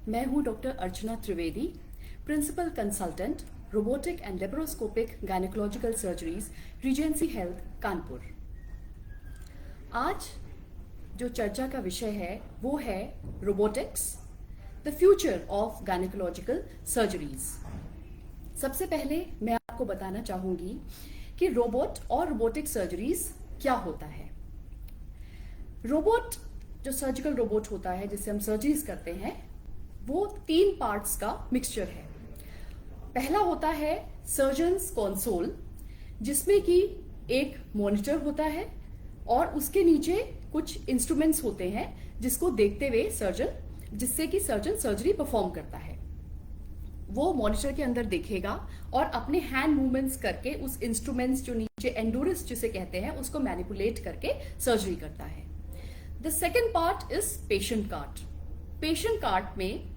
मैं हूं doctor Archana Trivedi, principal consultant robotic and laparoscopic gynaecological surgeries, Regency Health, Kanpur. आज जो चर्चा का विषय है वो है robotics, the future of gynaecological surgeries. सबसे पहले मैं आपको बताना चाहूंगी कि रोबोट और रोबोटिक सर्जरीज क्या होता है। रोबोट जो सर्जिकल रोबोट होता है जिससे हम सर्जरीज करते हैं वो 3 पार्ट्स का मिक्सचर है। पहला होता है सर्जन्स कंसोल, जिसमें कि एक मॉनिटर होता है और उसके नीचे कुछ इंस्ट्रूमेंट्स होते हैं जिसको देखते हुए जिससे कि सर्जन सर्जरी परफॉर्म करता है। वो मॉनिटर के अंदर देखेगा और अपने हैंड मूवमेंट्स करके उस इंस्ट्रूमेंट्स जो नीचे एंडोरस जिसे कहते हैं उसको मैनिपुलेट करके सर्जरी करता है। The second part is patient cart. Patient cart में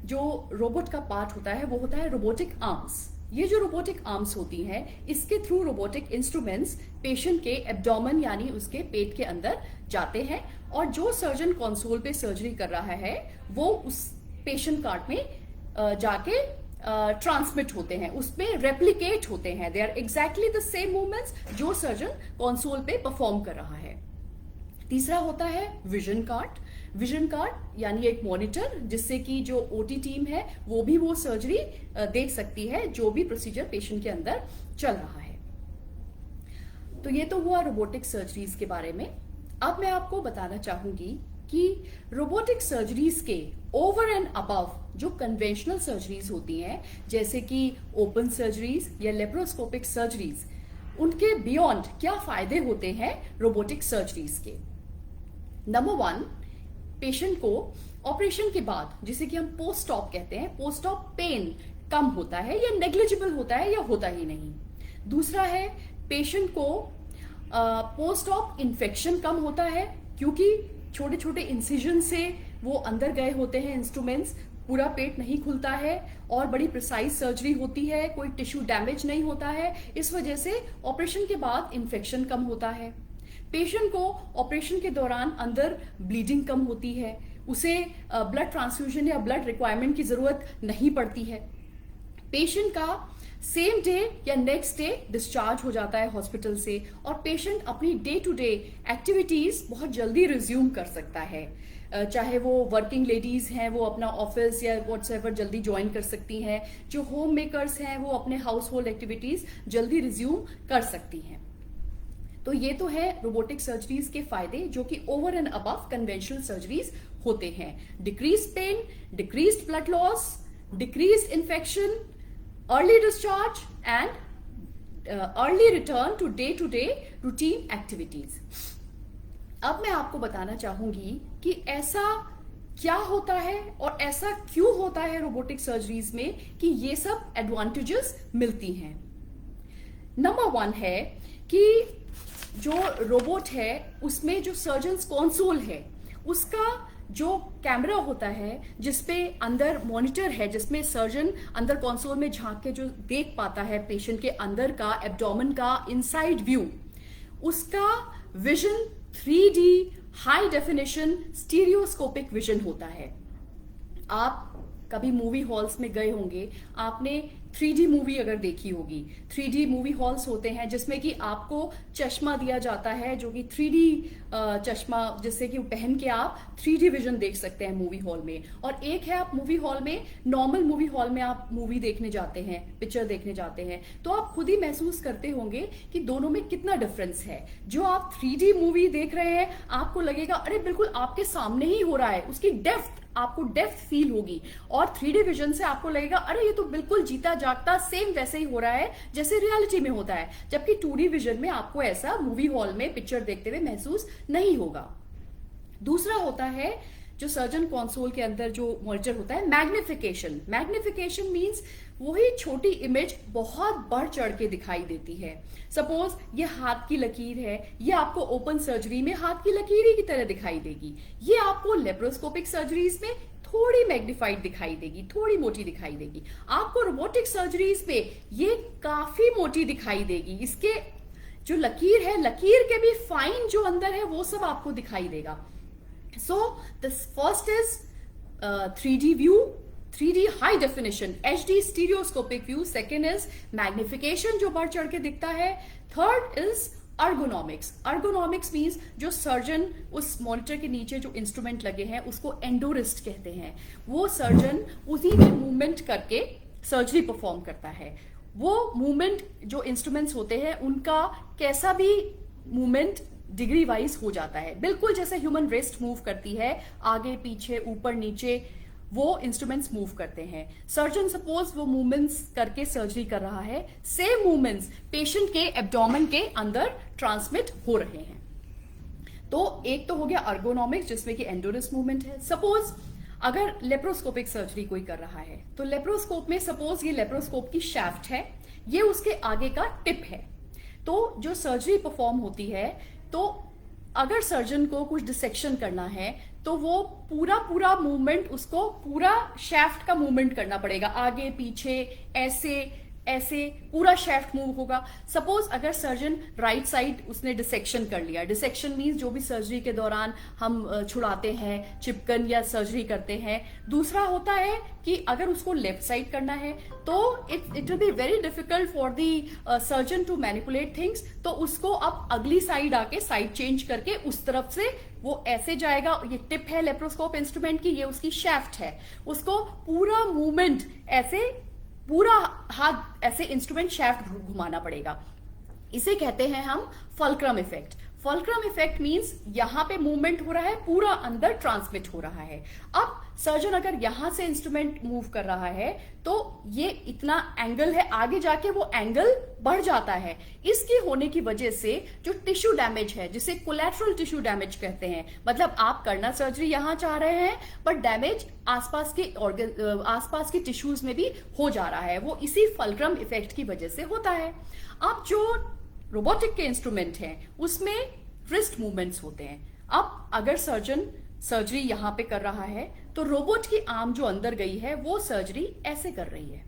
जो रोबोट का पार्ट होता है वो होता है रोबोटिक आर्म्स। ये जो रोबोटिक आर्म्स होती हैं इसके थ्रू रोबोटिक इंस्ट्रूमेंट्स पेशेंट के एब्डोमेन यानी उसके पेट के अंदर जाते हैं और जो सर्जन कंसोल पे सर्जरी कर रहा है वो उस पेशेंट कार्ट में जाके ट्रांसमिट होते हैं, उसमें रेप्लिकेट होते हैं। They are exactly the same movements जो सर्जन कंसोल पे परफॉर्म कर रहा है। तीसरा होता है विजन कार्ट। विजन कार्ट यानी एक मॉनिटर जिससे कि जो ओटी टीम है वो भी वो सर्जरी देख सकती है जो भी प्रोसीजर पेशेंट के अंदर चल रहा है। तो ये तो हुआ रोबोटिक सर्जरीज के बारे में। अब मैं आपको बताना चाहूंगी कि रोबोटिक सर्जरीज के ओवर एंड अबव जो कन्वेंशनल सर्जरीज होती हैं जैसे कि ओपन सर्जरीज या लेप्रोस्कोपिक सर्जरीज, उनके बियॉन्ड क्या फायदे होते हैं रोबोटिक सर्जरीज के। नंबर 1, पेशेंट को ऑपरेशन के बाद जिसे कि हम पोस्ट ऑप कहते हैं, पोस्ट ऑप पेन कम होता है या नेग्लिजिबल होता है या होता ही नहीं। दूसरा है पेशेंट को पोस्ट ऑप इन्फेक्शन कम होता है क्योंकि छोटे छोटे इंसिजन से वो अंदर गए होते हैं इंस्ट्रूमेंट्स, पूरा पेट नहीं खुलता है और बड़ी प्रिसाइज सर्जरी होती है, कोई टिश्यू डैमेज नहीं होता है। इस वजह से ऑपरेशन के बाद इन्फेक्शन कम होता है। पेशेंट को ऑपरेशन के दौरान अंदर ब्लीडिंग कम होती है, उसे ब्लड ट्रांसफ्यूजन या ब्लड रिक्वायरमेंट की जरूरत नहीं पड़ती है। पेशेंट का सेम डे या नेक्स्ट डे डिस्चार्ज हो जाता है हॉस्पिटल से और पेशेंट अपनी डे टू डे एक्टिविटीज बहुत जल्दी रिज्यूम कर सकता है। चाहे वो वर्किंग लेडीज हैं वो अपना ऑफिस या व्हाट्सएवर जल्दी ज्वाइन कर सकती हैं, जो होम मेकर्स हैं वो अपने हाउस होल्ड एक्टिविटीज जल्दी रिज्यूम कर सकती हैं। तो ये तो है रोबोटिक सर्जरीज के फायदे जो कि over and above conventional surgeries होते हैं। Decrease pain, decrease blood loss, decrease infection, early discharge and early return to day routine activities. अब मैं आपको बताना चाहूंगी कि ऐसा क्या होता है और ऐसा क्यों होता है रोबोटिक सर्जरीज में कि ये सब एडवांटेजेस मिलती हैं। नंबर 1 है कि जो रोबोट है उसमें जो सर्जन्स कंसोल है उसका जो कैमरा होता है जिसपे अंदर मॉनिटर है, जिसमें सर्जन अंदर कंसोल में झांक के जो देख पाता है पेशेंट के अंदर का एब्डोमेन का इनसाइड व्यू, उसका vision 3D high definition stereoscopic vision होता है। आप कभी मूवी हॉल्स में गए होंगे, आपने 3D मूवी अगर देखी होगी, 3D मूवी हॉल्स होते हैं जिसमें कि आपको चश्मा दिया जाता है जो कि 3D चश्मा जिससे कि पहन के आप 3D विजन देख सकते हैं मूवी हॉल में। और एक है आप मूवी हॉल में, नॉर्मल मूवी हॉल में आप मूवी देखने जाते हैं, पिक्चर देखने जाते हैं, तो आप खुद ही महसूस करते होंगे कि दोनों में कितना डिफरेंस है। जो आप 3D मूवी देख रहे हैं आपको लगेगा अरे बिल्कुल आपके सामने ही हो रहा है, उसकी आपको डेप्थ फील होगी, और 3D विजन से आपको लगेगा अरे ये तो बिल्कुल जीता जागता सेम वैसे ही हो रहा है जैसे रियलिटी में होता है। जबकि 2D विजन में आपको ऐसा मूवी हॉल में पिक्चर देखते हुए महसूस नहीं होगा। दूसरा होता है जो सर्जन कंसोल के अंदर जो मॉनिटर होता है, मैग्निफिकेशन। मैग्निफिकेशन मींस वही छोटी इमेज बहुत बढ़ चढ़ के दिखाई देती है। सपोज ये हाथ की लकीर है, ये आपको ओपन सर्जरी में हाथ की लकीर ही की तरह दिखाई देगी, ये आपको लेप्रोस्कोपिक सर्जरीज में थोड़ी मैग्निफाइड दिखाई देगी, थोड़ी मोटी दिखाई देगी। आपको रोबोटिक सर्जरीज में ये काफी मोटी दिखाई देगी, इसके जो लकीर है, लकीर के भी फाइन जो अंदर है वो सब आपको दिखाई देगा। So the first is 3D view, 3D high definition, HD stereoscopic view, second is magnification जो बढ़ चढ़ के दिखता है, third is ergonomics. Ergonomics means जो सर्जन उस मॉनिटर के नीचे जो इंस्ट्रूमेंट लगे हैं उसको एंडोरिस्ट कहते हैं, वो सर्जन उसी में मूवमेंट करके सर्जरी परफॉर्म करता है। वो मूवमेंट जो इंस्ट्रूमेंट्स होते हैं उनका कैसा भी मूवमेंट डिग्री वाइज हो जाता है, बिल्कुल जैसे ह्यूमन रिस्ट मूव करती है आगे पीछे ऊपर नीचे, वो इंस्ट्रूमेंट्स मूव करते हैं। सर्जन सपोज वो मूवमेंट्स करके सर्जरी कर रहा है, सेम मूवमेंट्स पेशेंट के एब्डोमेन के अंदर ट्रांसमिट हो रहे हैं। तो एक तो हो गया अर्गोनॉमिक्स जिसमें कि एंडोरिस्ट मूवमेंट है। सपोज अगर लेप्रोस्कोपिक सर्जरी कोई कर रहा है तो लेप्रोस्कोप में सपोज ये लेप्रोस्कोप की शाफ्ट है, ये उसके आगे का टिप है, तो जो सर्जरी परफॉर्म होती है तो अगर सर्जन को कुछ डिसेक्शन करना है तो वो पूरा मूवमेंट, उसको पूरा शाफ्ट का मूवमेंट करना पड़ेगा, आगे पीछे ऐसे ऐसे पूरा शाफ्ट मूव होगा। सपोज अगर सर्जन राइट साइड उसने डिसेक्शन कर लिया, डिसेक्शन मीन्स जो भी सर्जरी के दौरान हम छुड़ाते हैं, चिपकन या सर्जरी करते हैं। दूसरा होता है कि अगर उसको लेफ्ट साइड करना है तो it will be very difficult for the surgeon to manipulate things, तो उसको अब अगली साइड आके साइड चेंज करके उस तरफ से वो ऐसे जाएगा। ये टिप है लेप्रोस्कोप इंस्ट्रूमेंट की, ये उसकी शाफ्ट है, उसको पूरा मूवमेंट ऐसे पूरा हाथ ऐसे इंस्ट्रूमेंट शाफ्ट घुमाना पड़ेगा। इसे कहते हैं हम fulcrum effect. Fulcrum effect means यहां पे मूवमेंट हो रहा है, पूरा अंदर ट्रांसमिट हो रहा है। अब सर्जन अगर यहां से इंस्ट्रूमेंट मूव कर रहा है तो ये इतना एंगल है, आगे जाके वो एंगल बढ़ जाता है। इसके होने की वजह से जो टिश्यू डैमेज है, जिसे कोलैटरल टिश्यू डैमेज कहते हैं, मतलब आप करना सर्जरी यहां चाह रहे हैं पर डैमेज आसपास के ऑर्गन, आसपास के टिश्यूज में भी हो जा रहा है, वो इसी फल्क्रम इफेक्ट की वजह से होता है। अब जो रोबोटिक के इंस्ट्रूमेंट हैं उसमें रिस्ट मूवमेंट्स होते हैं। अब अगर सर्जन सर्जरी यहां पे कर रहा है तो रोबोट की आर्म जो अंदर गई है वो सर्जरी ऐसे कर रही है,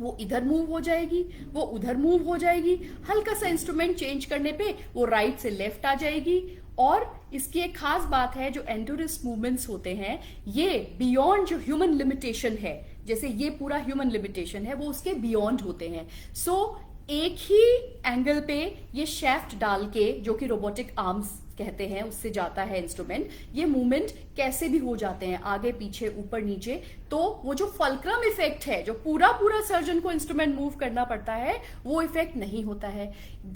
वो इधर मूव हो जाएगी, वो उधर मूव हो जाएगी, हल्का सा इंस्ट्रूमेंट चेंज करने पे वो राइट से लेफ्ट आ जाएगी। और इसकी एक खास बात है, जो एंडोरिस्ट मूवमेंट्स होते हैं ये बियॉन्ड जो ह्यूमन लिमिटेशन है, जैसे ये पूरा ह्यूमन लिमिटेशन है, वो उसके बियॉन्ड होते हैं। सो एक ही एंगल पे ये शाफ्ट डाल के, जो कि रोबोटिक आर्म्स कहते हैं, उससे जाता है इंस्ट्रूमेंट, ये मूवमेंट कैसे भी हो जाते हैं, आगे पीछे ऊपर नीचे। तो वो जो फल्क्रम इफेक्ट है, जो पूरा सर्जन को इंस्ट्रूमेंट मूव करना पड़ता है, वो इफेक्ट नहीं होता है।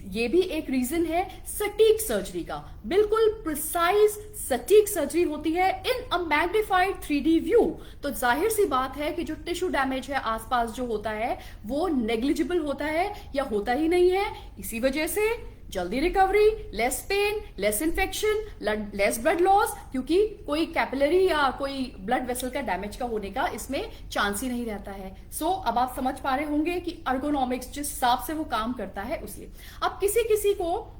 ये भी एक रीजन है सटीक सर्जरी का, बिल्कुल प्रिसाइज सटीक सर्जरी होती है इन अ मैग्निफाइड 3D व्यू। तो जाहिर सी बात है कि जो टिश्यू डैमेज है आसपास जो होता है वो नेग्लिजिबल होता है या होता ही नहीं है। इसी वजह से जल्दी recovery, less pain, less infection, less blood loss, क्योंकि कोई कैपिलरी या कोई ब्लड वेसल का डैमेज का होने का इसमें चांस ही नहीं रहता है। सो अब आप समझ पा रहे होंगे कि अर्गोनॉमिक्स जिस हिसाब से वो काम करता है उसलिए। अब किसी किसी को,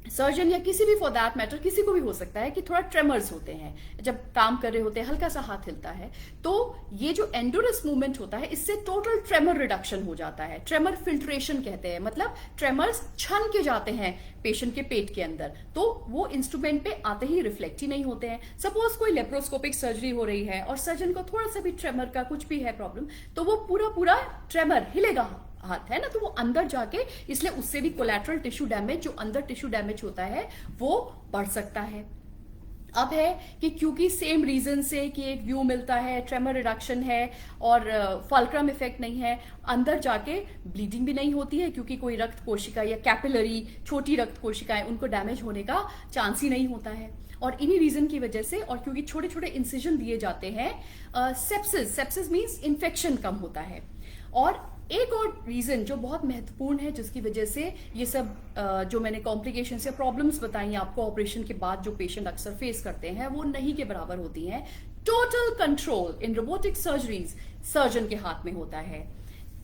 सर्जन या किसी भी फॉर दैट मैटर, किसी को भी हो सकता है कि थोड़ा ट्रेमर्स होते हैं, जब काम कर रहे होते हैं हल्का सा हाथ हिलता है, तो ये जो एंडोरस मूवमेंट होता है इससे टोटल ट्रेमर रिडक्शन हो जाता है। ट्रेमर फिल्ट्रेशन कहते हैं, मतलब ट्रेमर्स छन के जाते हैं पेशेंट के पेट के अंदर, तो वो इंस्ट्रूमेंट पे आते ही रिफ्लेक्ट ही नहीं होते हैं। सपोज कोई लेप्रोस्कोपिक सर्जरी हो रही है और सर्जन को थोड़ा सा भी ट्रेमर का कुछ भी है प्रॉब्लम, तो वो पूरा ट्रेमर हिलेगा हाथ, है ना, तो वो अंदर जाके, इसलिए उससे भी कोलैटरल टिश्यू डैमेज, जो अंदर टिश्यू डैमेज होता है वो बढ़ सकता है। अब है कि क्योंकि सेम रीजन से कि एक व्यू मिलता है, ट्रेमर रिडक्शन है और फल्क्रम इफेक्ट नहीं है, अंदर जाके ब्लीडिंग भी नहीं होती है, क्योंकि कोई रक्त कोशिका या कैपिलरी छोटी रक्त कोशिकाएं, उनको डैमेज होने का चांस ही नहीं होता है। और इन्हीं रीजन की वजह से, और क्योंकि छोटे छोटे इंसिजन दिए जाते हैं, सेप्सिस मींस इन्फेक्शन कम होता है। और एक और रीजन जो बहुत महत्वपूर्ण है, जिसकी वजह से ये सब जो मैंने कॉम्प्लिकेशंस या प्रॉब्लम्स बताई आपको ऑपरेशन के बाद जो पेशेंट अक्सर फेस करते हैं, वो नहीं के बराबर होती हैं। टोटल कंट्रोल इन रोबोटिक सर्जरीज सर्जन के हाथ में होता है।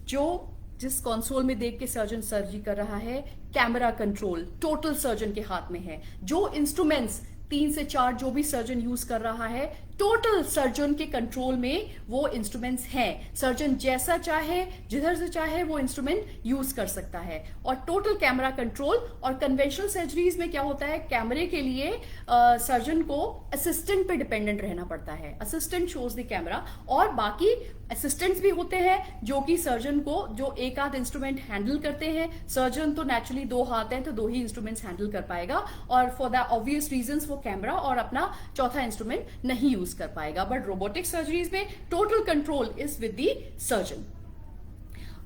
जिस कंसोल में देख के सर्जन सर्जरी कर रहा है, कैमरा कंट्रोल टोटल सर्जन के हाथ में है। जो इंस्ट्रूमेंट्स 3 से 4 जो भी सर्जन यूज कर रहा है, टोटल सर्जन के कंट्रोल में वो इंस्ट्रूमेंट्स हैं। सर्जन जैसा चाहे, जिधर से चाहे वो इंस्ट्रूमेंट यूज कर सकता है। और टोटल कैमरा कंट्रोल। और कन्वेंशनल सर्जरीज में क्या होता है, कैमरे के लिए सर्जन को असिस्टेंट पे डिपेंडेंट रहना पड़ता है। असिस्टेंट शोज द कैमरा, और बाकी असिस्टेंट्स भी होते हैं जो कि सर्जन को जो एक आध इंस्ट्रूमेंट हैंडल करते हैं। सर्जन तो नेचुरली 2 हाथ हैं तो 2 ही इंस्ट्रूमेंट्स हैंडल कर पाएगा, और फॉर द ऑब्वियस रीजंस वो कैमरा और अपना चौथा इंस्ट्रूमेंट नहीं यूज कर पाएगा। बट रोबोटिक सर्जरीज में total control is with the surgeon.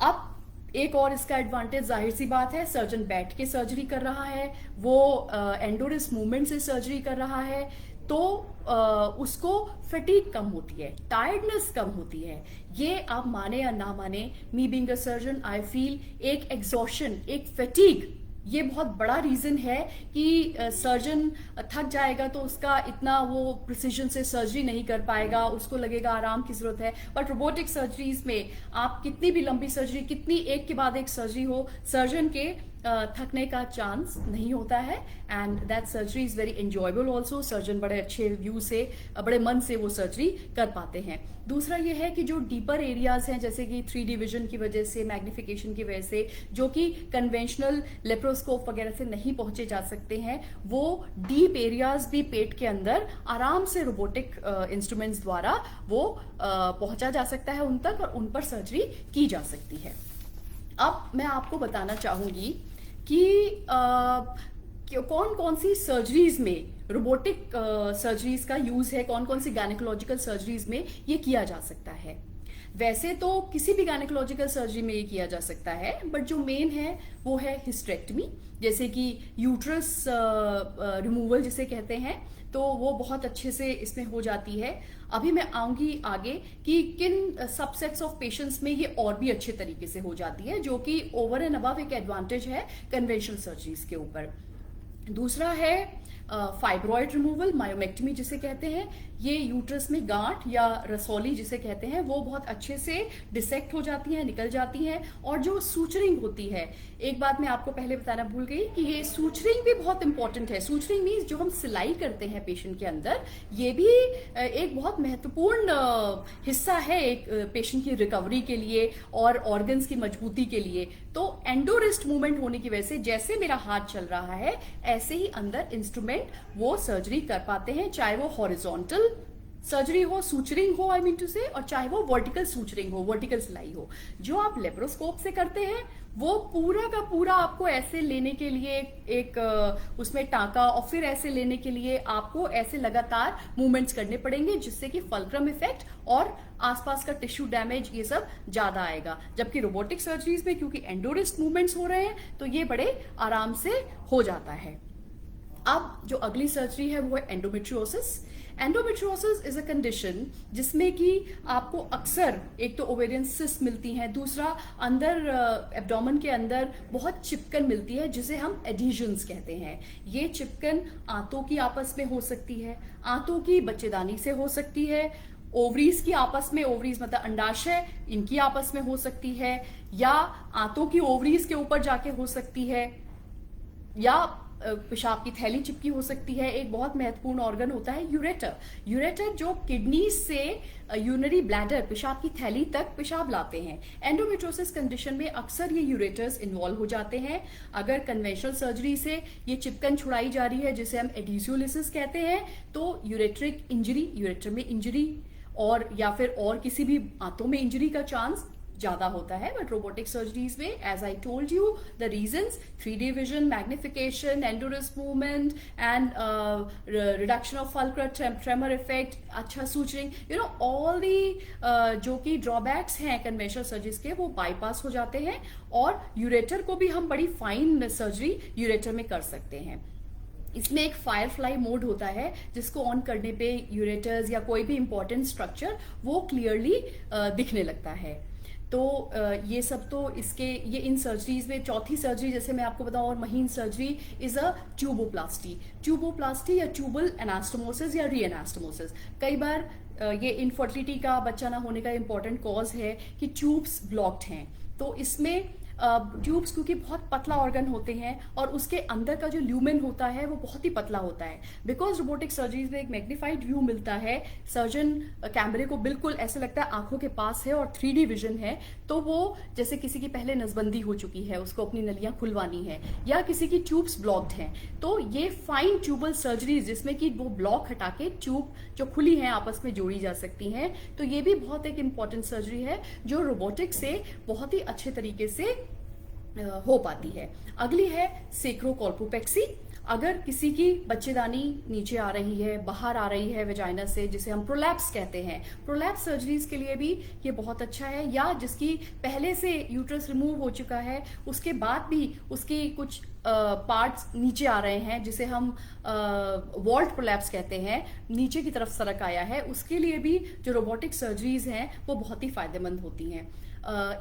अब एक और इसका एडवांटेज, जाहिर सी बात है, सर्जन बैठ के सर्जरी कर रहा है, वो एंडोरिस मूवमेंट से सर्जरी कर रहा है, तो उसको फटीग कम होती है, टायर्डनेस कम होती है। ये आप माने या ना माने, me being a surgeon I feel एक एग्जॉशन, एक फटीग, ये बहुत बड़ा रीजन है कि सर्जन थक जाएगा तो उसका इतना वो प्रिसीजन से सर्जरी नहीं कर पाएगा, उसको लगेगा आराम की जरूरत है। बट रोबोटिक सर्जरीज में आप कितनी भी लंबी सर्जरी, कितनी एक के बाद एक सर्जरी हो, सर्जन के थकने का चांस नहीं होता है। And that surgery is very enjoyable also. Surgeon बड़े अच्छे व्यू से, बड़े मन से वो सर्जरी कर पाते हैं। दूसरा ये है कि जो डीपर एरियाज हैं, जैसे कि 3D विजन की वजह से, मैग्निफिकेशन की वजह से, जो कि कन्वेंशनल लेप्रोस्कोप वगैरह से नहीं पहुंचे जा सकते हैं, वो डीप एरियाज भी पेट के अंदर आराम से रोबोटिक इंस्ट्रूमेंट्स द्वारा वो पहुंचा जा सकता है उन तक, और उन पर सर्जरी की जा सकती है। अब मैं आपको बताना चाहूंगी कि कौन कौन सी सर्जरीज में रोबोटिक सर्जरीज का यूज है, कौन कौन सी गायनेकोलॉजिकल सर्जरीज में ये किया जा सकता है। वैसे तो किसी भी गायनेकोलॉजिकल सर्जरी में ये किया जा सकता है, बट जो मेन है वो है हिस्टेरेक्टमी, जैसे कि यूट्रस रिमूवल जिसे कहते हैं, तो वो बहुत अच्छे से इसमें हो जाती है। अभी मैं आऊंगी आगे कि किन सबसेट्स ऑफ पेशेंट्स में ये और भी अच्छे तरीके से हो जाती है, जो कि ओवर एंड अबव एक एडवांटेज है कन्वेंशनल सर्जरीज के ऊपर। दूसरा है फाइब्रॉइड रिमूवल, मायोमेक्टमी जिसे कहते हैं। ये यूट्रस में गांठ या रसौली जिसे कहते हैं, वो बहुत अच्छे से डिसेक्ट हो जाती है, निकल जाती है। और जो सूचरिंग होती है, एक बात मैं आपको पहले बताना भूल गई कि ये सूचरिंग भी बहुत इंपॉर्टेंट है। सूचरिंग मीन्स जो हम सिलाई करते हैं पेशेंट के अंदर, ये भी एक बहुत महत्वपूर्ण हिस्सा है एक पेशेंट की रिकवरी के लिए और ऑर्गन्स की मजबूती के लिए। तो एंडोरिस्ट मूवमेंट होने की वजह से जैसे मेरा हाथ चल रहा है, ऐसे ही अंदर इंस्ट्रूमेंट वो सर्जरी कर पाते हैं, चाहे वो हॉरिजॉन्टल सर्जरी हो, सूचरिंग हो, आई मीन टू से, और चाहे वो वर्टिकल सूचरिंग हो, वर्टिकल सिलाई हो। जो आप लेप्रोस्कोप से करते हैं वो पूरा का पूरा आपको ऐसे लेने के लिए एक उसमें टांका, और फिर ऐसे लेने के लिए आपको ऐसे लगातार मूवमेंट्स करने पड़ेंगे, जिससे कि फल्क्रम इफेक्ट और आसपास का टिश्यू डैमेज ये सब ज्यादा आएगा। जबकि रोबोटिक सर्जरीज में क्योंकि एंडोरिस्ट मूवमेंट्स हो रहे हैं, तो ये बड़े आराम से हो जाता है। अब जो अगली सर्जरी है वो है endometriosis. Endometriosis is a condition जिसमें कि आपको अक्सर एक तो ओवेरियन सिस्ट मिलती हैं, दूसरा अंदर एब्डोमेन के अंदर बहुत चिपकन मिलती है जिसे हम एडिशंस कहते हैं। ये चिपकन आंतों की आपस में हो सकती है, आंतों की बच्चेदानी से हो सकती है, ओवरीज की आपस में, ओवरीज मतलब अंडाशय, इनकी आपस में हो सकती है, या आंतों की ओवरीज के ऊपर जाके हो सकती है, या पेशाब की थैली चिपकी हो सकती है। एक बहुत महत्वपूर्ण ऑर्गन होता है यूरेटर। यूरेटर जो किडनी से यूरिनरी ब्लैडर, पेशाब की थैली तक पेशाब लाते हैं। एंडोमेट्रियोसिस कंडीशन में अक्सर ये यूरेटर्स इन्वॉल्व हो जाते हैं। अगर कन्वेंशनल सर्जरी से ये चिपकन छुड़ाई जा रही है, जिसे हम एडिशियोलिसिस कहते हैं, तो यूरेट्रिक इंजरी, यूरेटर में इंजरी और या फिर और किसी भी आंतों में इंजरी का चांस ज्यादा होता है। बट रोबोटिक सर्जरीज में, as I told you, the reasons 3D vision, magnification, EndoWrist movement and reduction of fulcrum, tremor effect, अच्छा suturing, you know all the जो कि ड्रॉबैक्स हैं कन्वेंशनल सर्जरीज के, वो बाईपास हो जाते हैं। और यूरेटर को भी हम बड़ी फाइन सर्जरी यूरेटर में कर सकते हैं। इसमें एक फायरफ्लाई मोड होता है जिसको ऑन करने पे यूरेटर्स या कोई भी इंपॉर्टेंट स्ट्रक्चर वो क्लियरली दिखने लगता है। तो ये सब तो इसके, ये इन सर्जरीज में चौथी सर्जरी जैसे मैं आपको बताऊं और महीन सर्जरी इज अ ट्यूबोप्लास्टी। ट्यूबोप्लास्टी या ट्यूबल एनास्टोमोसिस या री एनास्टोमोसिस। कई बार ये इनफर्टिलिटी का, बच्चा ना होने का इंपॉर्टेंट कॉज है कि ट्यूब्स ब्लॉक्ड हैं। तो इसमें ट्यूब्स क्योंकि बहुत पतला ऑर्गन होते हैं और उसके अंदर का जो ल्यूमेन होता है वो बहुत ही पतला होता है। बिकॉज रोबोटिक सर्जरीज में एक मैग्नीफाइड व्यू मिलता है, सर्जन कैमरे को बिल्कुल ऐसे लगता है आंखों के पास है और 3D विजन है, तो वो जैसे किसी की पहले नसबंदी हो चुकी है, उसको अपनी नलियां खुलवानी है, या किसी की ट्यूब्स ब्लॉक्ड हैं, तो ये फाइन ट्यूबल सर्जरीज जिसमें कि वो ब्लॉक हटा के ट्यूब जो खुली हैं आपस में जोड़ी जा सकती हैं, तो ये भी बहुत एक इंपॉर्टेंट सर्जरी है जो रोबोटिक से बहुत ही अच्छे तरीके से हो पाती है। अगली है सेक्रोकॉल्पोपेक्सी। अगर किसी की बच्चेदानी नीचे आ रही है, बाहर आ रही है वेजाइना से, जिसे हम प्रोलैप्स कहते हैं, प्रोलैप्स सर्जरीज के लिए भी ये बहुत अच्छा है, या जिसकी पहले से यूट्रस रिमूव हो चुका है उसके बाद भी उसकी कुछ पार्ट्स नीचे आ रहे हैं, जिसे हम वॉल्ट प्रोलैप्स कहते हैं, नीचे की तरफ सरक आया है, उसके लिए भी जो रोबोटिक सर्जरीज हैं वो बहुत ही फायदेमंद होती हैं।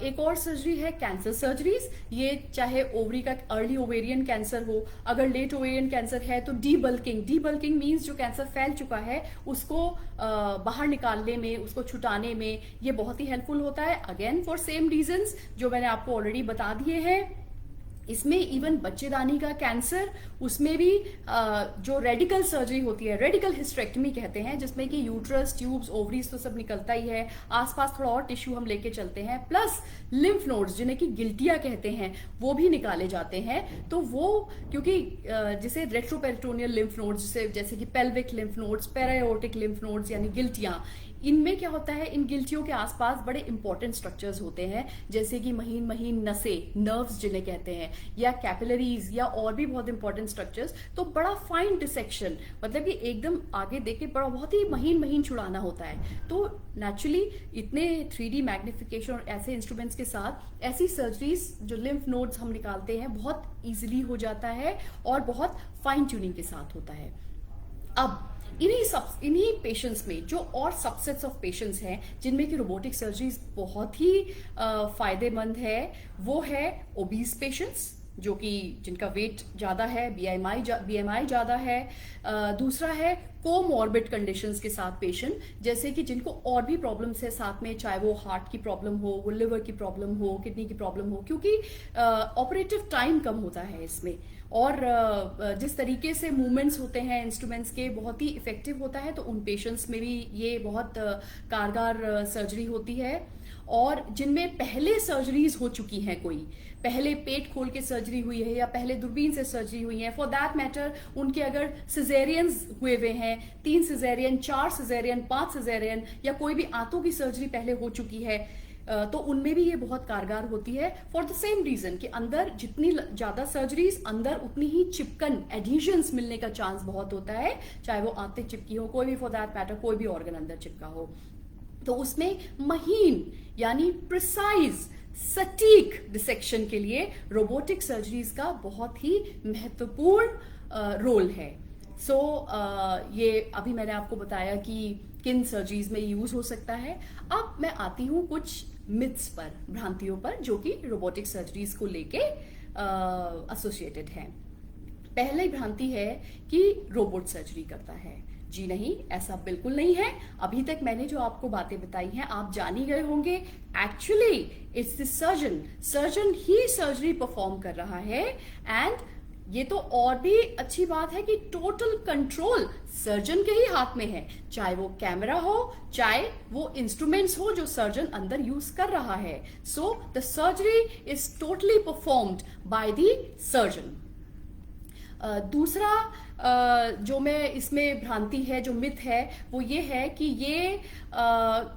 एक और सर्जरी है कैंसर सर्जरीज। ये चाहे ओवरी का अर्ली ओवेरियन कैंसर हो, अगर लेट ओवेरियन कैंसर है तो डीबल्किंग मींस जो कैंसर फैल चुका है उसको बाहर निकालने में, उसको छुटाने में ये बहुत ही हेल्पफुल होता है। अगेन फॉर सेम रीजंस जो मैंने आपको ऑलरेडी बता दिए हैं। इसमें इवन बच्चेदानी का कैंसर, उसमें भी जो रेडिकल सर्जरी होती है, रेडिकल हिस्टेरेक्टमी कहते हैं, जिसमें कि यूट्रस, ट्यूब्स, ओवरीज तो सब निकलता ही है, आसपास थोड़ा और टिश्यू हम लेके चलते हैं, प्लस लिम्फ नोड्स जिन्हें कि गिल्टिया कहते हैं वो भी निकाले जाते हैं। तो वो क्योंकि जिसे रेट्रोपेरिटोनियल लिम्फ नोड्स जैसे कि pelvic lymph nodes, para-aortic lymph nodes यानी गिल्टियां, इनमें क्या होता है, इन गिल्टियों के आसपास बड़े इंपॉर्टेंट स्ट्रक्चर्स होते हैं, जैसे कि महीन महीन नसें, नर्व्स जिन्हें कहते हैं, या कैपिलरीज, या और भी बहुत इंपॉर्टेंट स्ट्रक्चर्स। तो बड़ा फाइन डिसेक्शन, मतलब कि एकदम आगे देख के बड़ा बहुत ही महीन महीन छुड़ाना होता है। तो नेचुरली इतने 3D मैग्निफिकेशन और ऐसे इंस्ट्रूमेंट्स के साथ ऐसी सर्जरीज जो लिम्फ नोड्स हम निकालते हैं बहुत ईजिली हो जाता है और बहुत फाइन ट्यूनिंग के साथ होता है। अब इन्हीं पेशेंट्स में जो और सबसेट्स ऑफ पेशेंट्स हैं जिनमें कि रोबोटिक सर्जरीज बहुत ही फायदेमंद है, वो है ओबीस पेशेंट्स, जो कि जिनका वेट ज्यादा है, बीएमआई ज्यादा है। दूसरा है कोमॉर्बिड कंडीशंस के साथ पेशेंट, जैसे कि जिनको और भी प्रॉब्लम्स है साथ में, चाहे वो हार्ट की प्रॉब्लम हो, वो लिवर की प्रॉब्लम हो, किडनी की प्रॉब्लम हो, क्योंकि ऑपरेटिव टाइम कम होता है इसमें, और जिस तरीके से मूवमेंट्स होते हैं इंस्ट्रूमेंट्स के बहुत ही इफेक्टिव होता है। तो उन पेशेंट्स में भी ये बहुत कारगर सर्जरी होती है। और जिनमें पहले सर्जरीज हो चुकी हैं, कोई पहले पेट खोल के सर्जरी हुई है या पहले दूरबीन से सर्जरी हुई है, फॉर दैट मैटर उनके अगर सिजेरियंस हुए हुए हैं, 3 सिजेरियन, 4 सिजेरियन, 5 सिजेरियन, या कोई भी आंतों की सर्जरी पहले हो चुकी है, तो उनमें भी ये बहुत कारगर होती है, फॉर द सेम रीजन कि अंदर जितनी ज्यादा सर्जरीज, अंदर उतनी ही चिपकन, एडहेजन्स मिलने का चांस बहुत होता है, चाहे वो आंतें चिपकी हो, कोई भी फॉर दैट मैटर कोई भी ऑर्गन अंदर चिपका हो। तो उसमें महीन यानी प्रिसाइज, सटीक डिसेक्शन के लिए रोबोटिक सर्जरीज का बहुत ही महत्वपूर्ण रोल है। सो ये अभी मैंने आपको बताया कि किन सर्जरीज में यूज हो सकता है। अब मैं आती हूँ कुछ मिथ्स पर, भ्रांतियों पर, जो कि रोबोटिक सर्जरीज को लेके एसोसिएटेड हैं। पहली भ्रांति है कि रोबोट सर्जरी करता है। जी नहीं, ऐसा बिल्कुल नहीं है। अभी तक मैंने जो आपको बातें बताई हैं आप जान ही गए होंगे। Actually it's the surgeon he surgery perform कर रहा है। एंड ये तो और भी अच्छी बात है कि टोटल कंट्रोल सर्जन के ही हाथ में है, चाहे वो कैमरा हो, चाहे वो इंस्ट्रूमेंट्स हो जो सर्जन अंदर यूज कर रहा है। So the surgery is totally performed by the surgeon. दूसरा जो मैं इसमें भ्रांति है, जो मिथ है, वो ये है कि ये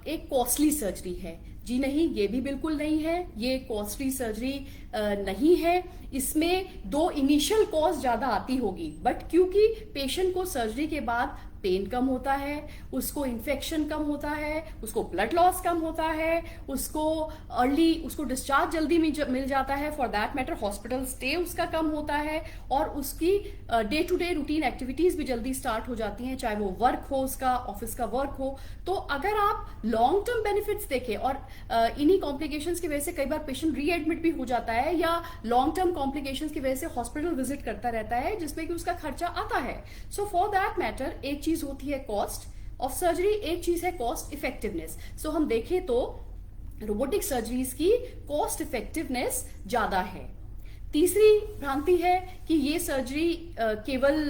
एक कॉस्टली सर्जरी है। जी नहीं, ये भी बिल्कुल नहीं है। ये कॉस्टली सर्जरी नहीं है। इसमें 2 इनिशियल कॉस्ट ज्यादा आती होगी, बट क्योंकि पेशेंट को सर्जरी के बाद पेन कम होता है, उसको इन्फेक्शन कम होता है, उसको ब्लड लॉस कम होता है, उसको डिस्चार्ज जल्दी मिल जाता है, for that matter hospital stay उसका कम होता है, और उसकी day to day routine activities भी जल्दी स्टार्ट हो जाती हैं, चाहे वो वर्क हो, उसका ऑफिस का वर्क हो। तो अगर आप लॉन्ग टर्म बेनिफिट्स देखें, और इन्हीं कॉम्प्लिकेशंस की वजह से कई बार पेशेंट रीएडमिट भी हो जाता है, या लॉन्ग टर्म कॉम्प्लिकेशंस की वजह से हॉस्पिटल विजिट करता रहता है, जिसमें कि उसका खर्चा आता है। सो फॉर दैट मैटर एक चीज होती है कॉस्ट ऑफ सर्जरी, एक चीज है कॉस्ट इफेक्टिवनेस। सो हम देखें तो रोबोटिक सर्जरीज की कॉस्ट इफेक्टिवनेस ज्यादा है। तीसरी भ्रांति है कि ये सर्जरी केवल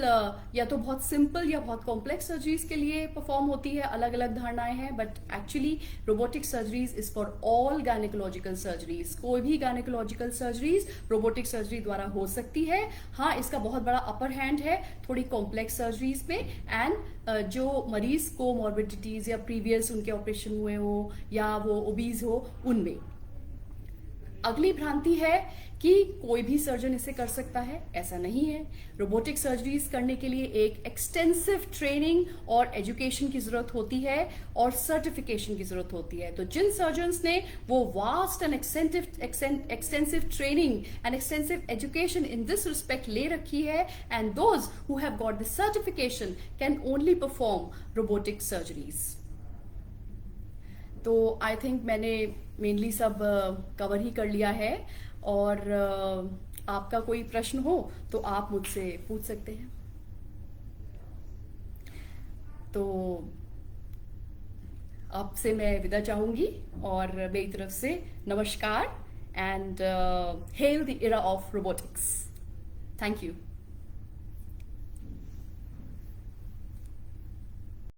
या तो बहुत सिंपल या बहुत कॉम्प्लेक्स सर्जरीज के लिए परफॉर्म होती है, अलग अलग धारणाएं हैं, but actually robotic surgeries is for all gynaecological surgeries. कोई भी गायनेकोलॉजिकल सर्जरीज रोबोटिक सर्जरी द्वारा हो सकती है। हाँ, इसका बहुत बड़ा अपर हैंड है थोड़ी कॉम्प्लेक्स सर्जरीज में, एंड जो मरीज को मॉर्बिडिटीज या प्रीवियस उनके ऑपरेशन हुए हो या वो ओबीज हो उनमें। अगली भ्रांति है कि कोई भी सर्जन इसे कर सकता है, ऐसा नहीं है। रोबोटिक सर्जरीज करने के लिए एक एक्सटेंसिव ट्रेनिंग और एजुकेशन की जरूरत होती है और सर्टिफिकेशन की जरूरत होती है। तो जिन सर्जन्स ने वो vast and extensive training and extensive education in this respect ले रखी है, and those who have got the certification can only perform robotic surgeries. तो आई थिंक मैंने मेनली सब कवर ही कर लिया है, और आपका कोई प्रश्न हो तो आप मुझसे पूछ सकते हैं। तो आपसे मैं विदा चाहूंगी और मेरी तरफ से नमस्कार and hell the era of robotics. Thank you.